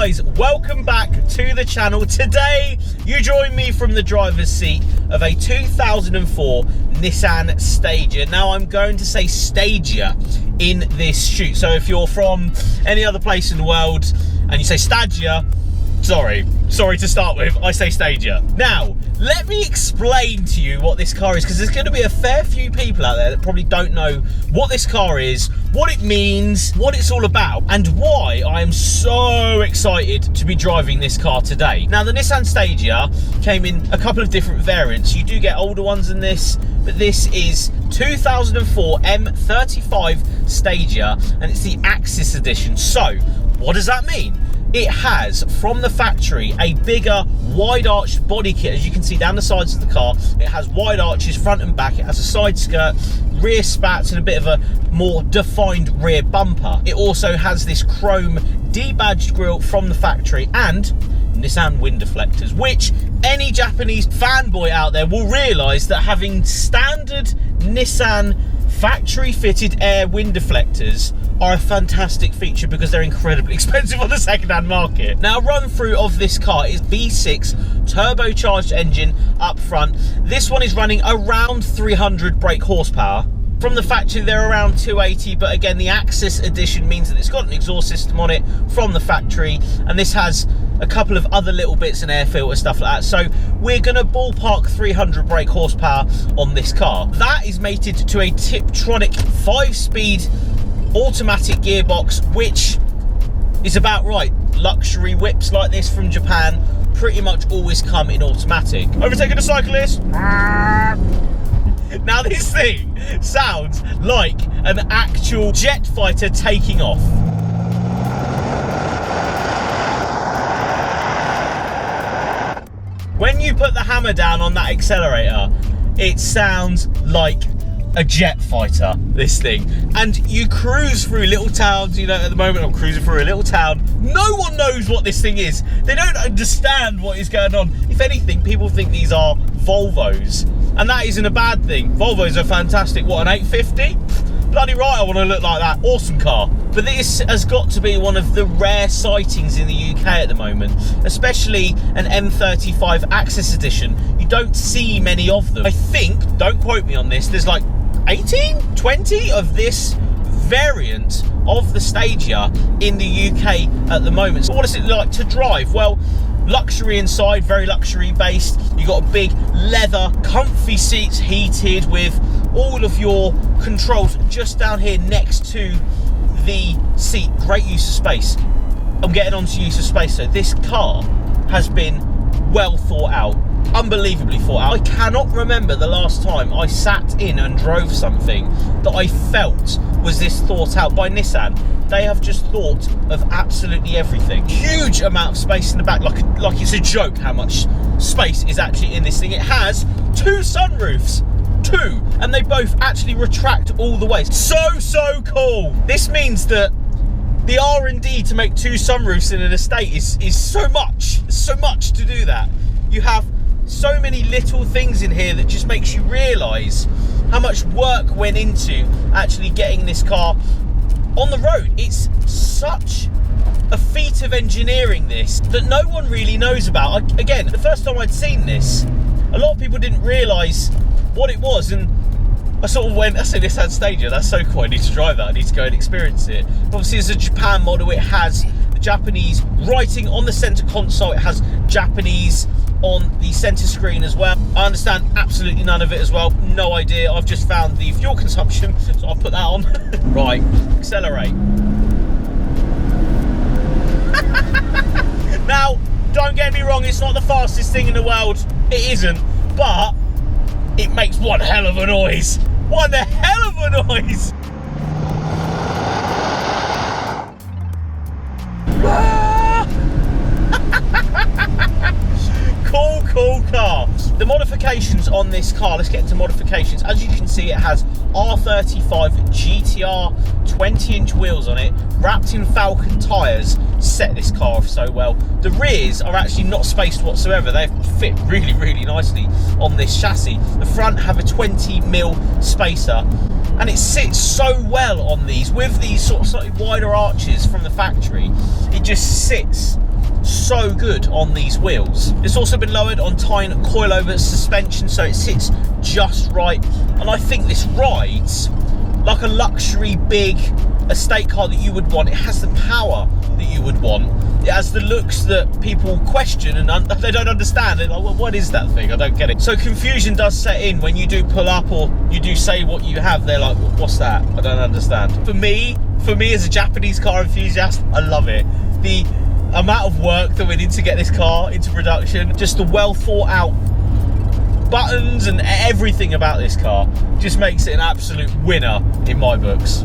guys, welcome back to the channel. Today you join me from the driver's seat of a 2004 Nissan Stagea. Now I'm going to say Stagea in this shoot, so if you're from any other place in the world and you say Stagea, sorry to start with, I say Stagea. Now let me explain to you what this car is, because there's going to be a fair few people out there that probably don't know what this car is, what it means, what it's all about, and why I am so excited to be driving this car today. Now the Nissan Stagea came in a couple of different variants. You do get older ones than this, but this is 2004 M35 Stagea and it's the Axis edition. So what does that mean? It has, from the factory, a bigger, wide-arched body kit. As you can see down the sides of the car, it has wide arches front and back. It has a side skirt, rear spats, and a bit of a more defined rear bumper. It also has this chrome debadged grille from the factory and Nissan wind deflectors, which any Japanese fanboy out there will realise that having standard Nissan factory-fitted air wind deflectors are a fantastic feature because they're incredibly expensive on the second-hand market. Now, run through of this car is V6 turbocharged engine up front. This one is running around 300 brake horsepower. From the factory, they're around 280, but again, the Axis edition means that it's got an exhaust system on it from the factory, and this has a couple of other little bits and air filter stuff like that. So we're going to ballpark 300 brake horsepower on this car. That is mated to a Tiptronic 5-speed automatic gearbox, which is about right. Luxury whips like this from Japan pretty much always come in automatic. Overtaking a cyclist. Now this thing sounds like an actual jet fighter taking off. When you put the hammer down on that accelerator, it sounds like a jet fighter, this thing. And you cruise through little towns. You know, at the moment I'm cruising through a little town. No one knows what this thing is. They don't understand what is going on. If anything, people think these are Volvos, and that isn't a bad thing. Volvos are fantastic. What, an 850? Bloody right, I want to look like that. Awesome car. But this has got to be one of the rare sightings in the UK at the moment, especially an M35 Axis edition. You don't see many of them. I think, don't quote me on this, there's like 18, 20 of this variant of the Stagea in the UK at the moment. So what is it like to drive? Well, luxury inside, very luxury based. You got a big leather, comfy seats, heated, with all of your controls just down here next to the seat. Great use of space. I'm getting onto use of space. So this car has been well thought out, unbelievably thought out. I cannot remember the last time I sat in and drove something that I felt was this thought out by Nissan. They have just thought of absolutely everything. Huge amount of space in the back, like it's a joke how much space is actually in this thing. It has 2 sunroofs. 2, and they both actually retract all the way. So cool. This means that the R&D to make 2 sunroofs in an estate is so much to do that. You have so many little things in here that just makes you realise how much work went into actually getting this car on the road. It's such a feat of engineering, this, that no one really knows about. Again, the first time I'd seen this, a lot of people didn't realise what it was, and I sort of went, I said, Nissan Stagea, that's so cool, I need to drive that, I need to go and experience it. Obviously, it's a Japan model, it has the Japanese writing on the centre console, it has Japanese on the centre screen as well. I understand absolutely none of it as well, no idea. I've just found the fuel consumption, so I'll put that on. Right, accelerate. Now, don't get me wrong, it's not the fastest thing in the world, it isn't, but it makes one hell of a noise. One hell of a noise. Cool car. The modifications on this car, let's get into modifications. As you can see, it has R35 GTR 20-inch wheels on it, wrapped in Falcon tyres. Set this car off so well. The rears are actually not spaced whatsoever. They fit really nicely on this chassis. The front have a 20mm spacer, and it sits so well on these with these sort of slightly wider arches from the factory. It just sits so good on these wheels. It's also been lowered on tying coilover suspension, so it sits just right, and I think this rides like a luxury big estate car that you would want. It has the power that you would want. It has the looks that people question and they don't understand. They're like, well, what is that thing? I don't get it. So confusion does set in when you do pull up or you do say what you have. They're like, what's that? I don't understand. For me as a Japanese car enthusiast, I love it. The amount of work that went in to get this car into production, just the well thought out buttons and everything about this car just makes it an absolute winner in my books.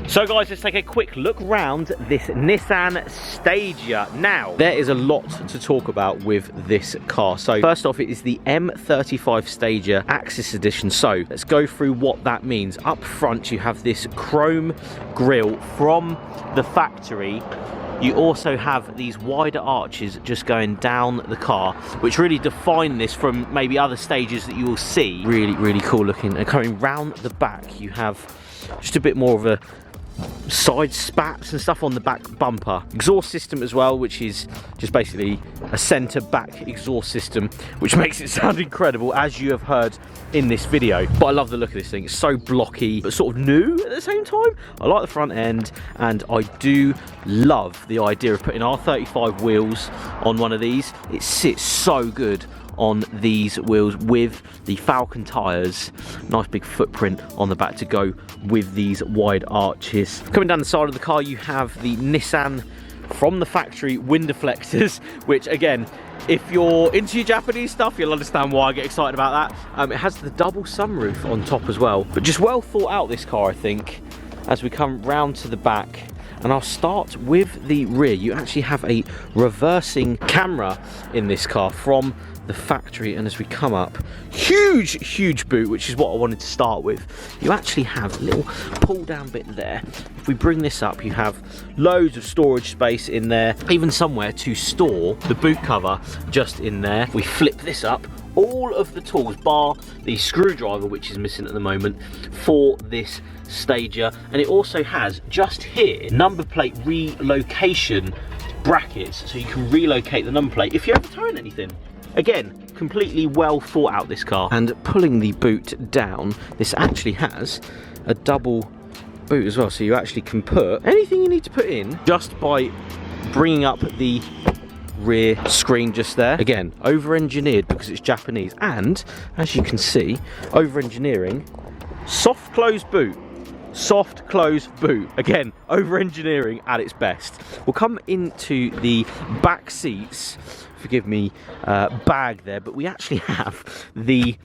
So guys, let's take a quick look round this Nissan Stagea. Now, there is a lot to talk about with this car. So first off, it is the M35 Stagea Axis Edition. So let's go through what that means. Up front, you have this chrome grille from the factory. You also have these wider arches just going down the car, which really define this from maybe other Stages that you will see. Really, really cool looking. And coming round the back, you have just a bit more of a side spats and stuff on the back bumper. Exhaust system as well, which is just basically a centre back exhaust system, which makes it sound incredible, as you have heard in this video. But I love the look of this thing. It's so blocky but sort of new at the same time. I like the front end, and I do love the idea of putting R35 wheels on one of these. It sits so good on these wheels with the Falcon tyres. Nice big footprint on the back to go with these wide arches. Coming down the side of the car, you have the Nissan from the factory window deflectors, which again, if you're into your Japanese stuff, you'll understand why I get excited about that. It has the double sunroof on top as well, but just well thought out, this car, I think. As we come round to the back, and I'll start with the rear, you actually have a reversing camera in this car from the factory, and as we come up, huge boot, which is what I wanted to start with. You actually have a little pull down bit there. If we bring this up, you have loads of storage space in there, even somewhere to store the boot cover just in there. If we flip this up, all of the tools bar the screwdriver, which is missing at the moment, for this Stagea. And it also has just here number plate relocation brackets, so you can relocate the number plate if you're overtowing anything. Again, completely well thought out, this car. And pulling the boot down, this actually has a double boot as well, so you actually can put anything you need to put in just by bringing up the rear screen just there. Again, over-engineered because it's Japanese, and as you can see, over-engineering, soft close boot. Soft close boot. Again, over-engineering at its best. We'll come into the back seats. Forgive me, bag there, but we actually have the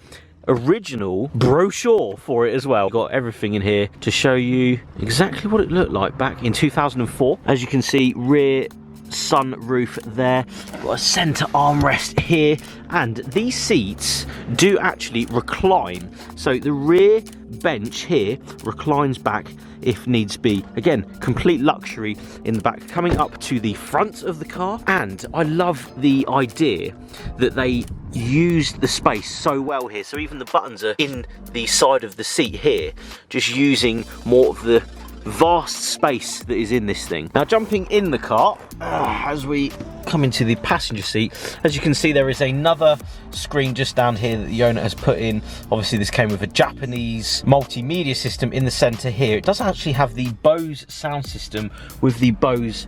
original brochure for it as well. Got everything in here to show you exactly what it looked like back in 2004. As you can see, rear sunroof there, got a center armrest here, and these seats do actually recline, so the rear bench here reclines back if needs be. Again, complete luxury in the back. Coming up to the front of the car, and I love the idea that they use the space so well here, so even the buttons are in the side of the seat here, just using more of the vast space that is in this thing. Now, jumping in the car, as we come into the passenger seat, as you can see, there is another screen just down here that the owner has put in. Obviously, this came with a Japanese multimedia system in the center here. It does actually have the Bose sound system with the Bose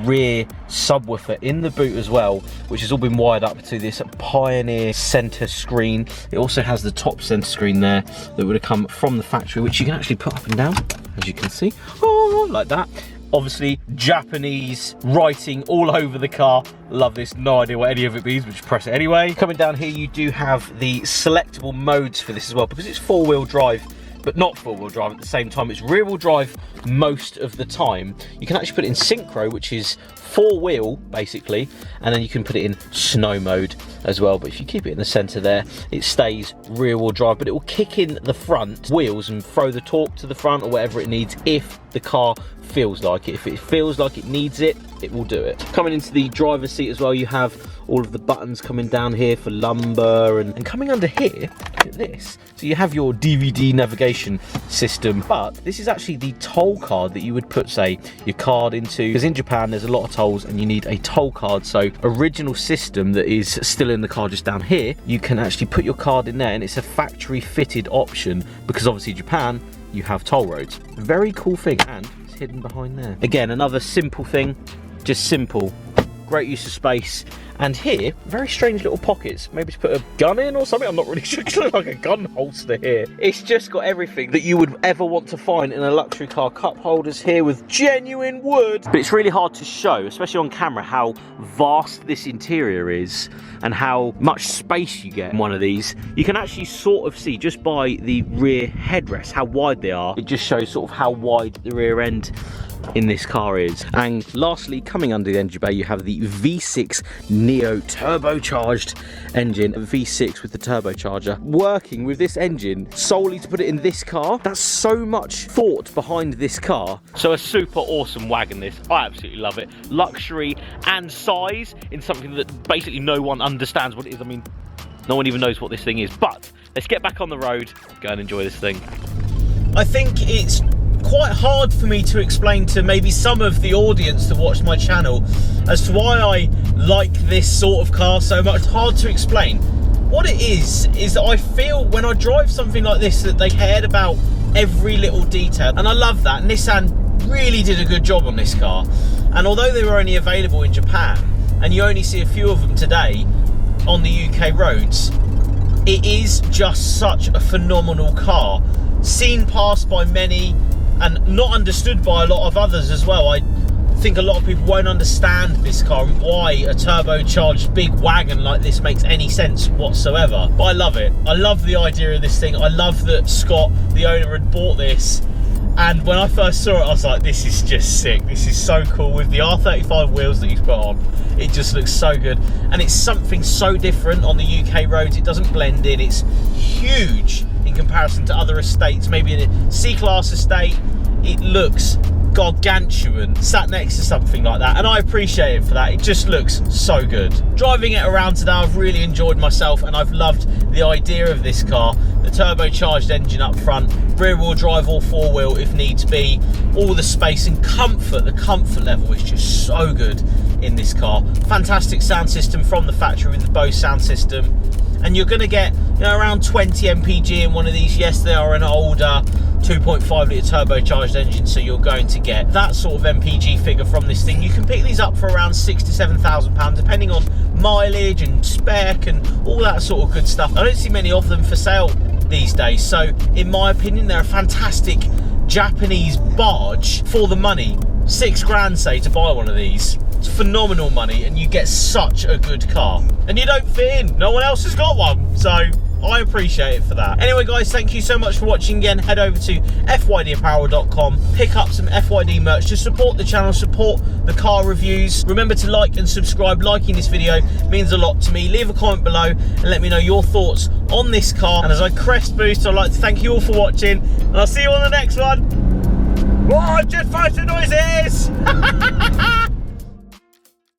rear subwoofer in the boot as well, which has all been wired up to this Pioneer center screen. It also has the top center screen there that would have come from the factory, which you can actually put up and down, as you can see, like that. Obviously, Japanese writing all over the car. Love this. No idea what any of it means, but just press it anyway. Coming down here, you do have the selectable modes for this as well, because it's four-wheel drive, but not four-wheel drive at the same time. It's rear-wheel drive most of the time. You can actually put it in synchro, which is four-wheel basically, and then you can put it in snow mode as well. But if you keep it in the center there, it stays rear-wheel drive, but it will kick in the front wheels and throw the torque to the front or whatever it needs if the car feels like it. If it feels like it needs it, it will do it. Coming into the driver's seat as well, you have all of the buttons coming down here for lumbar, and coming under here, look at this. So you have your DVD navigation system, but this is actually the toll card that you would put, say, your card into, because in Japan there's a lot of tolls and you need a toll card. So original system that is still in the car just down here, you can actually put your card in there, and it's a factory fitted option, because obviously Japan, you have toll roads. Very cool thing, and it's hidden behind there. Again, another simple thing, just simple. Great use of space. And here, very strange little pockets. Maybe to put a gun in or something. I'm not really sure. It looks like a gun holster here. It's just got everything that you would ever want to find in a luxury car. Cup holders here with genuine wood. But it's really hard to show, especially on camera, how vast this interior is and how much space you get in one of these. You can actually sort of see just by the rear headrests how wide they are. It just shows sort of how wide the rear end in this car is. And lastly, coming under the engine bay, you have the V6 Neo turbocharged engine, V6 with the turbocharger. Working with this engine solely to put it in this car, that's so much thought behind this car. So a super awesome wagon this. I absolutely love it. Luxury and size in something that basically no one understands what it is. I mean, no one even knows what this thing is. But let's get back on the road, go and enjoy this thing. I think it's quite hard for me to explain to maybe some of the audience that watch my channel as to why I like this sort of car so much. It's hard to explain. What it is that I feel when I drive something like this that they cared about every little detail, and I love that. Nissan really did a good job on this car, and although they were only available in Japan and you only see a few of them today on the UK roads, it is just such a phenomenal car, seen past by many and not understood by a lot of others as well. I think a lot of people won't understand this car and why a turbocharged big wagon like this makes any sense whatsoever. But I love it. I love the idea of this thing. I love that Scott, the owner, had bought this. And when I first saw it, I was like, this is just sick. This is so cool with the R35 wheels that he's put on. It just looks so good. And it's something so different on the UK roads. It doesn't blend in. It's huge in comparison to other estates. Maybe in a C-Class estate, it looks gargantuan sat next to something like that, and I appreciate it for that. It just looks so good. Driving it around today, I've really enjoyed myself, and I've loved the idea of this car. The turbocharged engine up front, rear wheel drive or four wheel if needs be, all the space and comfort. The comfort level is just so good in this car. Fantastic sound system from the factory with the Bose sound system, and you're going to get, you know, around 20 mpg in one of these. Yes, they are an older 2.5 litre turbocharged engine, so you're going to get that sort of mpg figure from this thing. You can pick these up for around £6,000 to £7,000 depending on mileage and spec and all that sort of good stuff. I don't see many of them for sale these days, so in my opinion they're a fantastic Japanese barge for the money. £6,000 say to buy one of these. It's phenomenal money, and you get such a good car, and you don't fit in. No one else has got one, so I appreciate it for that. Anyway guys, thank you so much for watching again. Head over to fydapparel.com, pick up some FYD merch to support the channel, support the car reviews. Remember to like and subscribe. Liking this video means a lot to me. Leave a comment below and let me know your thoughts on this car. And as I crest boost, I'd like to thank you all for watching, and I'll see you on the next one. Oh, jet fighter noises!